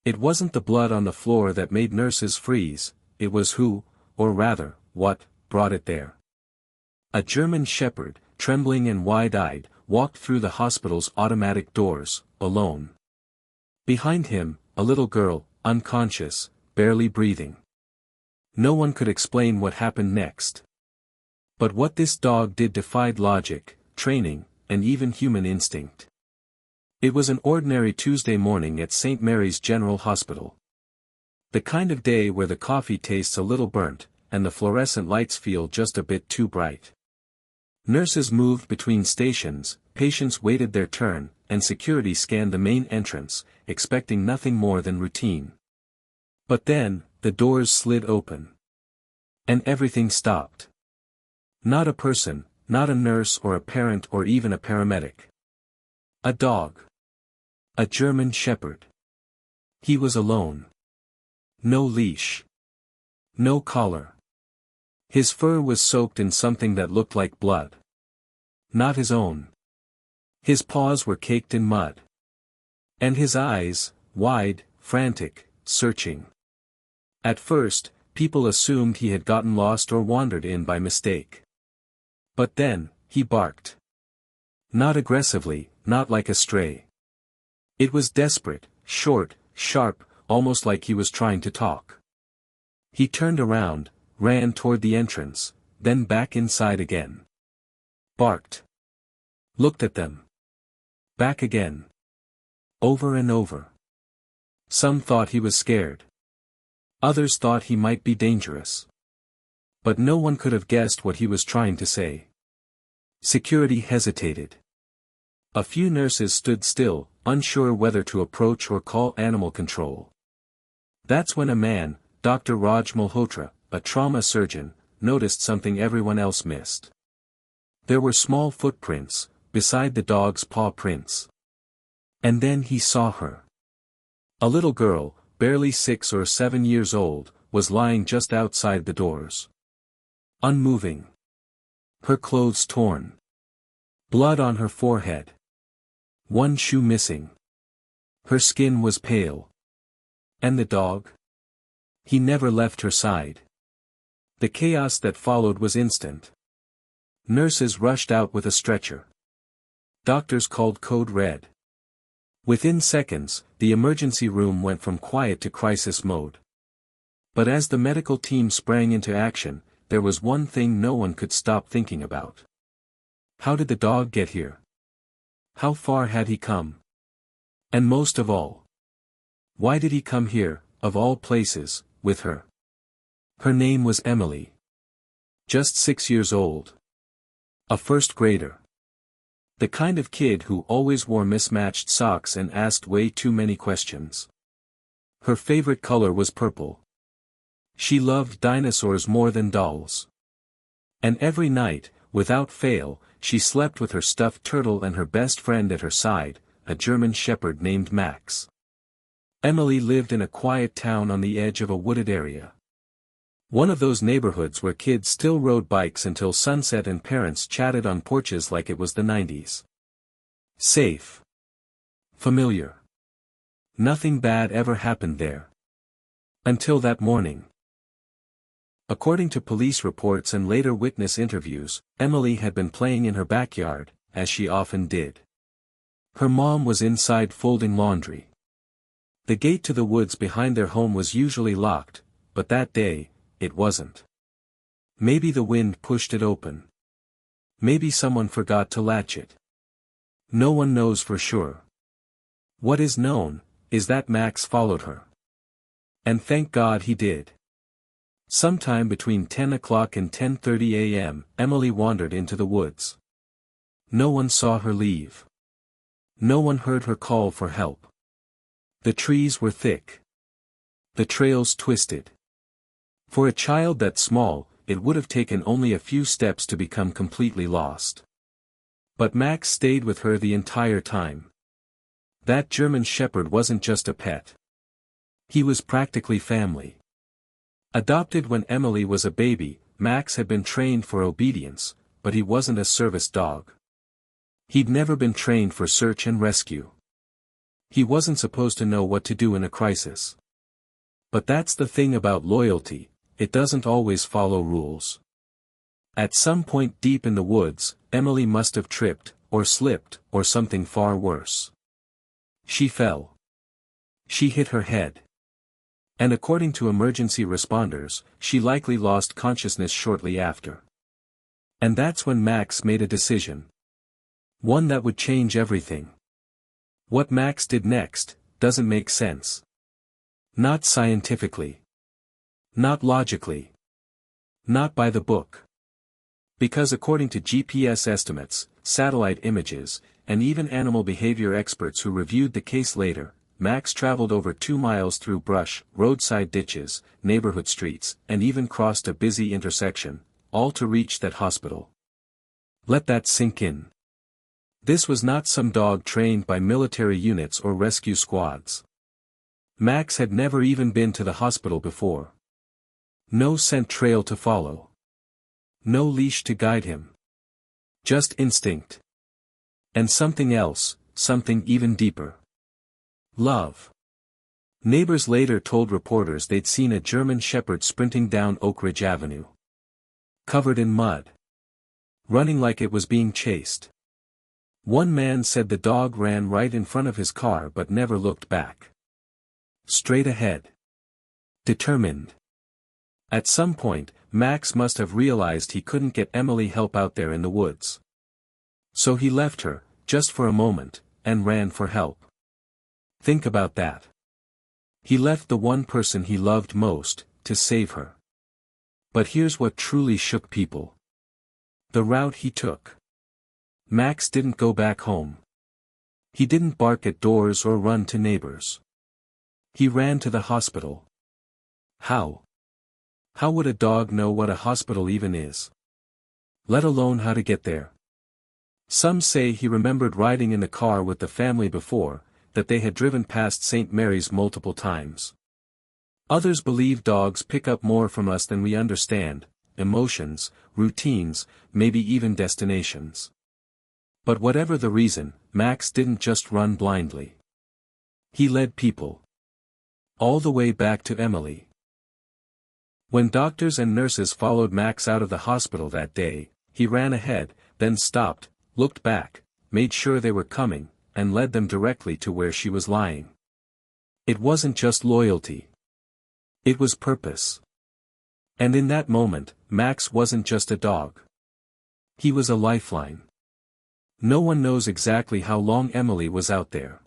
It wasn't the blood on the floor that made nurses freeze, it was who, or rather, what, brought it there. A German shepherd, trembling and wide-eyed, walked through the hospital's automatic doors, alone. Behind him, a little girl, unconscious, barely breathing. No one could explain what happened next. But what this dog did defied logic, training, and even human instinct. It was an ordinary Tuesday morning at St. Mary's General Hospital. The kind of day where the coffee tastes a little burnt, and the fluorescent lights feel just a bit too bright. Nurses moved between stations, patients waited their turn, and security scanned the main entrance, expecting nothing more than routine. But then, the doors slid open. And everything stopped. Not a person, not a nurse or a parent or even a paramedic. A dog. A German shepherd. He was alone. No leash. No collar. His fur was soaked in something that looked like blood. Not his own. His paws were caked in mud. And his eyes, wide, frantic, searching. At first, people assumed he had gotten lost or wandered in by mistake. But then, he barked. Not aggressively, not like a stray. It was desperate, short, sharp, almost like he was trying to talk. He turned around, ran toward the entrance, then back inside again. Barked. Looked at them. Back again. Over and over. Some thought he was scared. Others thought he might be dangerous. But no one could have guessed what he was trying to say. Security hesitated. A few nurses stood still, unsure whether to approach or call animal control. That's when a man, Dr. Raj Malhotra, a trauma surgeon, noticed something everyone else missed. There were small footprints, beside the dog's paw prints. And then he saw her. A little girl, barely 6 or 7 years old, was lying just outside the doors. Unmoving. Her clothes torn. Blood on her forehead. One shoe missing. Her skin was pale. And the dog? He never left her side. The chaos that followed was instant. Nurses rushed out with a stretcher. Doctors called code red. Within seconds, the emergency room went from quiet to crisis mode. But as the medical team sprang into action, there was one thing no one could stop thinking about. How did the dog get here? How far had he come? And most of all, why did he come here, of all places, with her? Her name was Emily. Just 6 years old. A first grader. The kind of kid who always wore mismatched socks and asked way too many questions. Her favorite color was purple. She loved dinosaurs more than dolls. And every night, without fail, she slept with her stuffed turtle and her best friend at her side, a German shepherd named Max. Emily lived in a quiet town on the edge of a wooded area. One of those neighborhoods where kids still rode bikes until sunset and parents chatted on porches like it was the 90s. Safe. Familiar. Nothing bad ever happened there. Until that morning. According to police reports and later witness interviews, Emily had been playing in her backyard, as she often did. Her mom was inside folding laundry. The gate to the woods behind their home was usually locked, but that day, it wasn't. Maybe the wind pushed it open. Maybe someone forgot to latch it. No one knows for sure. What is known, is that Max followed her. And thank God he did. Sometime between 10 o'clock and 10:30 a.m., Emily wandered into the woods. No one saw her leave. No one heard her call for help. The trees were thick. The trails twisted. For a child that small, it would have taken only a few steps to become completely lost. But Max stayed with her the entire time. That German shepherd wasn't just a pet. He was practically family. Adopted when Emily was a baby, Max had been trained for obedience, but he wasn't a service dog. He'd never been trained for search and rescue. He wasn't supposed to know what to do in a crisis. But that's the thing about loyalty, it doesn't always follow rules. At some point deep in the woods, Emily must have tripped, or slipped, or something far worse. She fell. She hit her head. And according to emergency responders, she likely lost consciousness shortly after. And that's when Max made a decision. One that would change everything. What Max did next doesn't make sense. Not scientifically. Not logically. Not by the book. Because according to GPS estimates, satellite images, and even animal behavior experts who reviewed the case later, Max traveled over 2 miles through brush, roadside ditches, neighborhood streets, and even crossed a busy intersection, all to reach that hospital. Let that sink in. This was not some dog trained by military units or rescue squads. Max had never even been to the hospital before. No scent trail to follow. No leash to guide him. Just instinct. And something else, something even deeper. Love. Neighbors later told reporters they'd seen a German shepherd sprinting down Oak Ridge Avenue. Covered in mud. Running like it was being chased. One man said the dog ran right in front of his car but never looked back. Straight ahead. Determined. At some point, Max must have realized he couldn't get Emily help out there in the woods. So he left her, just for a moment, and ran for help. Think about that. He left the one person he loved most, to save her. But here's what truly shook people. The route he took. Max didn't go back home. He didn't bark at doors or run to neighbors. He ran to the hospital. How? How would a dog know what a hospital even is? Let alone how to get there. Some say he remembered riding in the car with the family before, that they had driven past St. Mary's multiple times. Others believe dogs pick up more from us than we understand, emotions, routines, maybe even destinations. But whatever the reason, Max didn't just run blindly. He led people. All the way back to Emily. When doctors and nurses followed Max out of the hospital that day, he ran ahead, then stopped, looked back, made sure they were coming, and led them directly to where she was lying. It wasn't just loyalty. It was purpose. And in that moment, Max wasn't just a dog. He was a lifeline. No one knows exactly how long Emily was out there.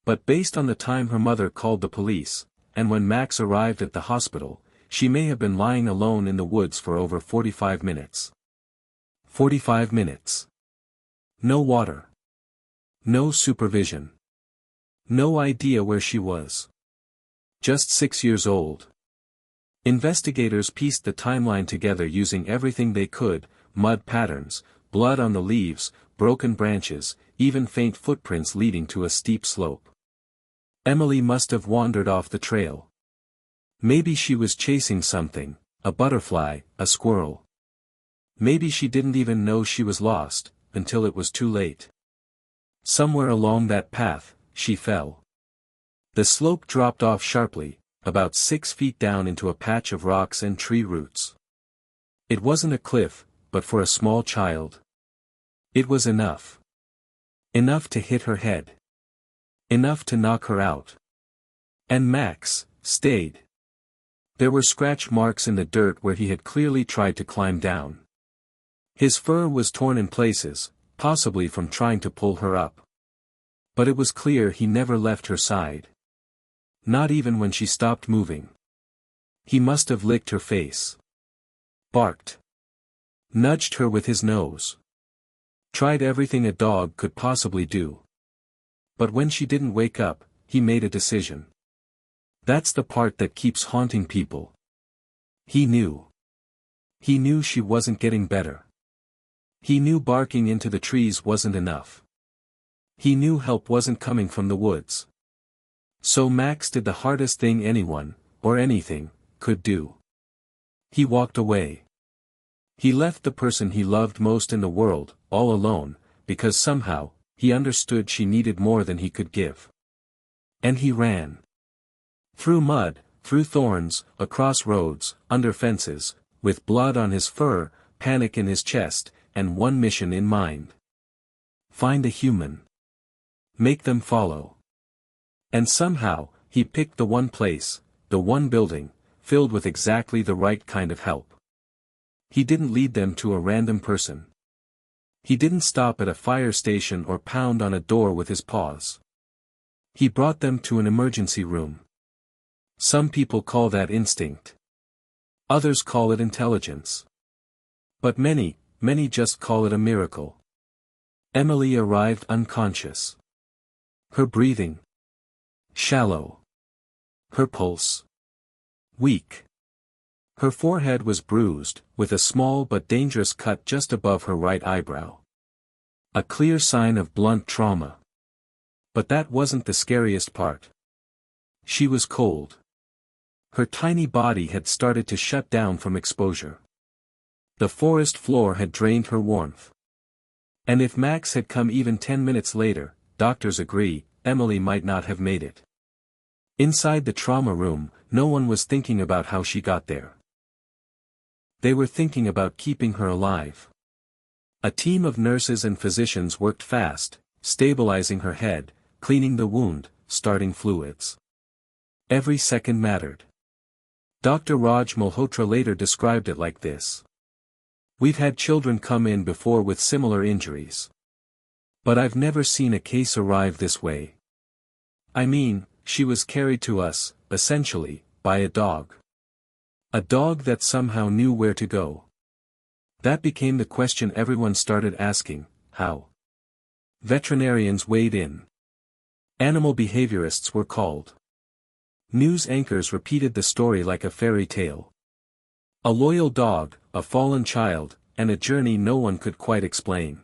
But based on the time her mother called the police, and when Max arrived at the hospital, she may have been lying alone in the woods for over 45 minutes. 45 minutes. No water. No supervision. No idea where she was. Just 6 years old. Investigators pieced the timeline together using everything they could, mud patterns, blood on the leaves, broken branches, even faint footprints leading to a steep slope. Emily must have wandered off the trail. Maybe she was chasing something, a butterfly, a squirrel. Maybe she didn't even know she was lost, until it was too late. Somewhere along that path, she fell. The slope dropped off sharply, about 6 feet down into a patch of rocks and tree roots. It wasn't a cliff, but for a small child. It was enough. Enough to hit her head. Enough to knock her out. And Max stayed. There were scratch marks in the dirt where he had clearly tried to climb down. His fur was torn in places, possibly from trying to pull her up. But it was clear he never left her side. Not even when she stopped moving. He must have licked her face. Barked. Nudged her with his nose. Tried everything a dog could possibly do. But when she didn't wake up, he made a decision. That's the part that keeps haunting people. He knew. He knew she wasn't getting better. He knew barking into the trees wasn't enough. He knew help wasn't coming from the woods. So Max did the hardest thing anyone, or anything, could do. He walked away. He left the person he loved most in the world, all alone, because somehow, he understood she needed more than he could give. And he ran. Through mud, through thorns, across roads, under fences, with blood on his fur, panic in his chest, and one mission in mind. Find a human. Make them follow. And somehow, he picked the one place, the one building, filled with exactly the right kind of help. He didn't lead them to a random person. He didn't stop at a fire station or pound on a door with his paws. He brought them to an emergency room. Some people call that instinct. Others call it intelligence. But many just call it a miracle. Emily arrived unconscious. Her breathing shallow. Her pulse weak. Her forehead was bruised, with a small but dangerous cut just above her right eyebrow. A clear sign of blunt trauma. But that wasn't the scariest part. She was cold. Her tiny body had started to shut down from exposure. The forest floor had drained her warmth. And if Max had come even 10 minutes later, doctors agree, Emily might not have made it. Inside the trauma room, no one was thinking about how she got there. They were thinking about keeping her alive. A team of nurses and physicians worked fast, stabilizing her head, cleaning the wound, starting fluids. Every second mattered. Dr. Raj Malhotra later described it like this. We've had children come in before with similar injuries. But I've never seen a case arrive this way. I mean, she was carried to us, essentially, by a dog. A dog that somehow knew where to go. That became the question everyone started asking, how? Veterinarians weighed in. Animal behaviorists were called. News anchors repeated the story like a fairy tale. A loyal dog, a fallen child, and a journey no one could quite explain.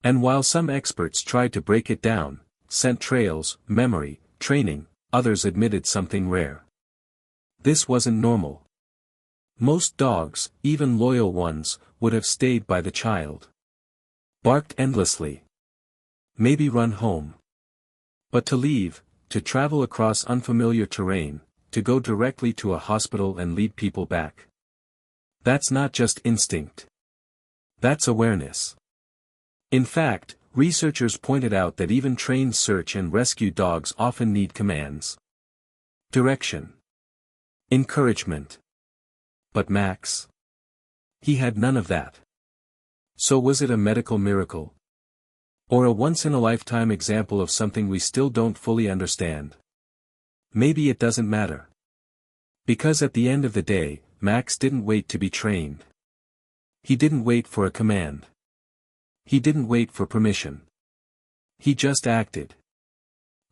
And while some experts tried to break it down, scent trails, memory, training, others admitted something rare. This wasn't normal. Most dogs, even loyal ones, would have stayed by the child. Barked endlessly. Maybe run home. But to leave, to travel across unfamiliar terrain, to go directly to a hospital and lead people back. That's not just instinct. That's awareness. In fact, researchers pointed out that even trained search and rescue dogs often need commands. Direction. Encouragement. But Max? He had none of that. So was it a medical miracle? Or a once-in-a-lifetime example of something we still don't fully understand? Maybe it doesn't matter. Because at the end of the day, Max didn't wait to be trained. He didn't wait for a command. He didn't wait for permission. He just acted.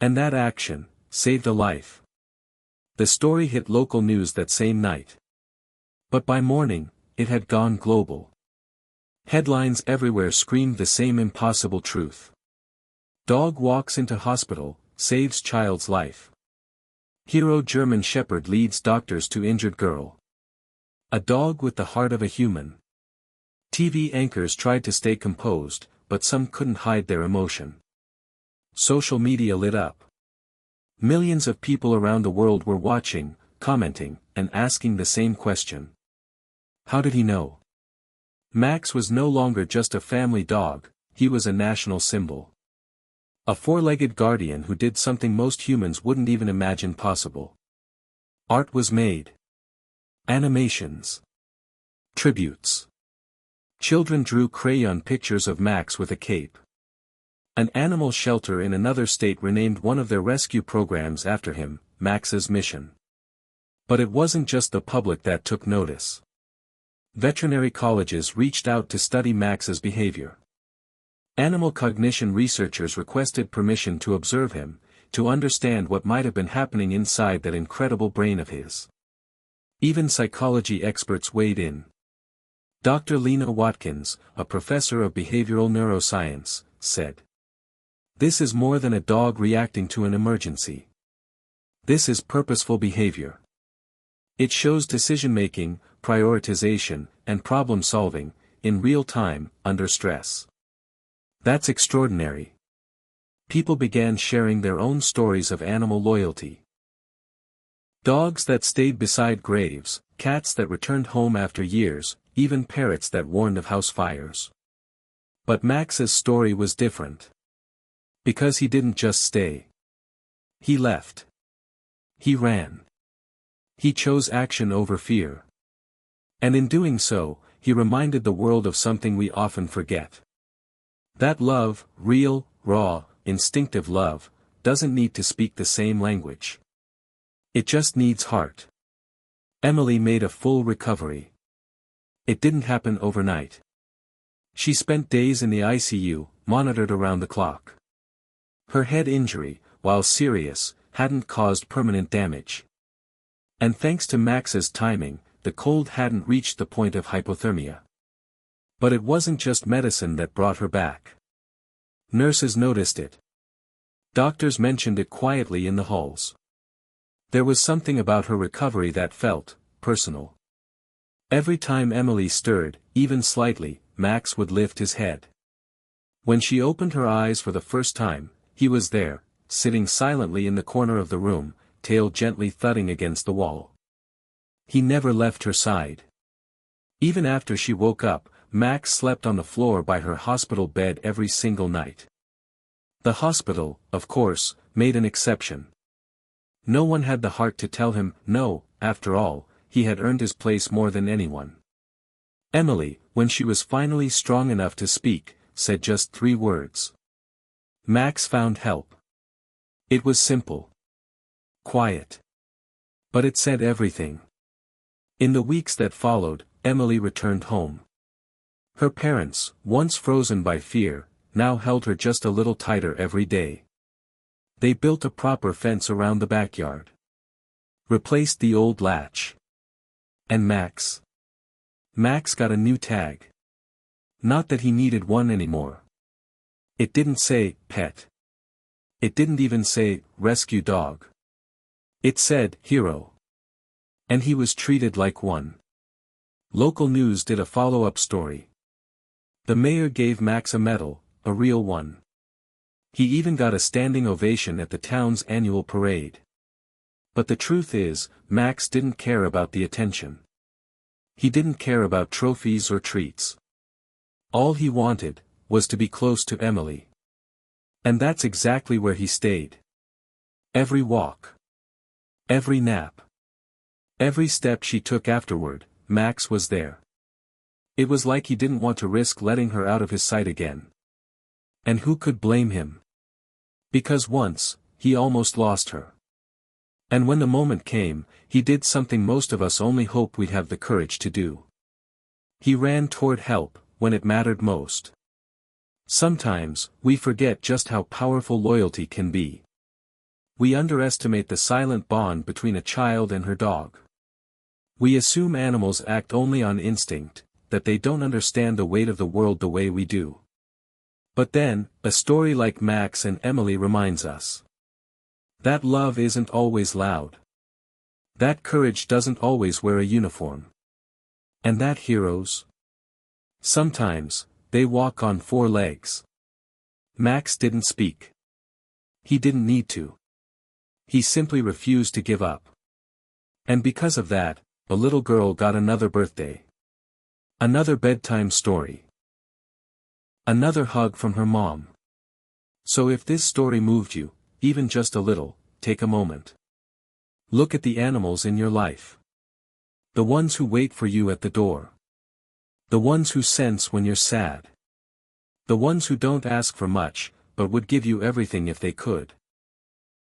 And that action saved a life. The story hit local news that same night. But by morning, it had gone global. Headlines everywhere screamed the same impossible truth. Dog walks into hospital, saves child's life. Hero German Shepherd leads doctors to injured girl. A dog with the heart of a human. TV anchors tried to stay composed, but some couldn't hide their emotion. Social media lit up. Millions of people around the world were watching, commenting, and asking the same question. How did he know? Max was no longer just a family dog, he was a national symbol. A four-legged guardian who did something most humans wouldn't even imagine possible. Art was made. Animations. Tributes. Children drew crayon pictures of Max with a cape. An animal shelter in another state renamed one of their rescue programs after him, Max's Mission. But it wasn't just the public that took notice. Veterinary colleges reached out to study Max's behavior. Animal cognition researchers requested permission to observe him, to understand what might have been happening inside that incredible brain of his. Even psychology experts weighed in. Dr. Lena Watkins, a professor of behavioral neuroscience, said, "This is more than a dog reacting to an emergency. This is purposeful behavior. It shows decision-making, prioritization, and problem-solving, in real time, under stress. That's extraordinary." People began sharing their own stories of animal loyalty. Dogs that stayed beside graves, cats that returned home after years, even parrots that warned of house fires. But Max's story was different. Because he didn't just stay. He left. He ran. He chose action over fear. And in doing so, he reminded the world of something we often forget. That love, real, raw, instinctive love, doesn't need to speak the same language. It just needs heart. Emily made a full recovery. It didn't happen overnight. She spent days in the ICU, monitored around the clock. Her head injury, while serious, hadn't caused permanent damage. And thanks to Max's timing, the cold hadn't reached the point of hypothermia. But it wasn't just medicine that brought her back. Nurses noticed it. Doctors mentioned it quietly in the halls. There was something about her recovery that felt personal. Every time Emily stirred, even slightly, Max would lift his head. When she opened her eyes for the first time, he was there, sitting silently in the corner of the room, tail gently thudding against the wall. He never left her side. Even after she woke up, Max slept on the floor by her hospital bed every single night. The hospital, of course, made an exception. No one had the heart to tell him no. After all, he had earned his place more than anyone. Emily, when she was finally strong enough to speak, said just 3 words. Max found help. It was simple. Quiet. But it said everything. In the weeks that followed, Emily returned home. Her parents, once frozen by fear, now held her just a little tighter every day. They built a proper fence around the backyard. Replaced the old latch. And Max got a new tag. Not that he needed one anymore. It didn't say, pet. It didn't even say, rescue dog. It said, hero. And he was treated like one. Local news did a follow-up story. The mayor gave Max a medal, a real one. He even got a standing ovation at the town's annual parade. But the truth is, Max didn't care about the attention. He didn't care about trophies or treats. All he wanted was to be close to Emily. And that's exactly where he stayed. Every walk. Every nap. Every step she took afterward, Max was there. It was like he didn't want to risk letting her out of his sight again. And who could blame him? Because once, he almost lost her. And when the moment came, he did something most of us only hope we'd have the courage to do. He ran toward help, when it mattered most. Sometimes, we forget just how powerful loyalty can be. We underestimate the silent bond between a child and her dog. We assume animals act only on instinct, that they don't understand the weight of the world the way we do. But then, a story like Max and Emily reminds us. That love isn't always loud. That courage doesn't always wear a uniform. And that heroes? Sometimes, they walk on 4 legs. Max didn't speak. He didn't need to. He simply refused to give up. And because of that, a little girl got another birthday. Another bedtime story. Another hug from her mom. So if this story moved you, even just a little, take a moment. Look at the animals in your life. The ones who wait for you at the door. The ones who sense when you're sad. The ones who don't ask for much, but would give you everything if they could.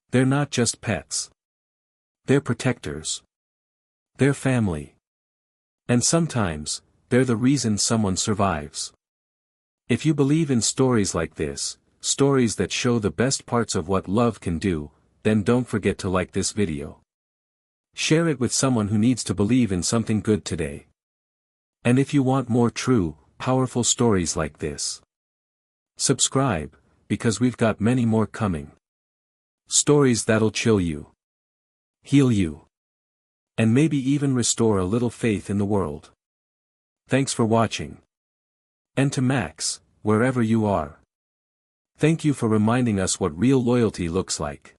They're not just pets. They're protectors. They're family. And sometimes, they're the reason someone survives. If you believe in stories like this, stories that show the best parts of what love can do, then don't forget to like this video. Share it with someone who needs to believe in something good today. And if you want more true, powerful stories like this, subscribe, because we've got many more coming. Stories that'll chill you, heal you, and maybe even restore a little faith in the world. Thanks for watching. And to Max, wherever you are. Thank you for reminding us what real loyalty looks like.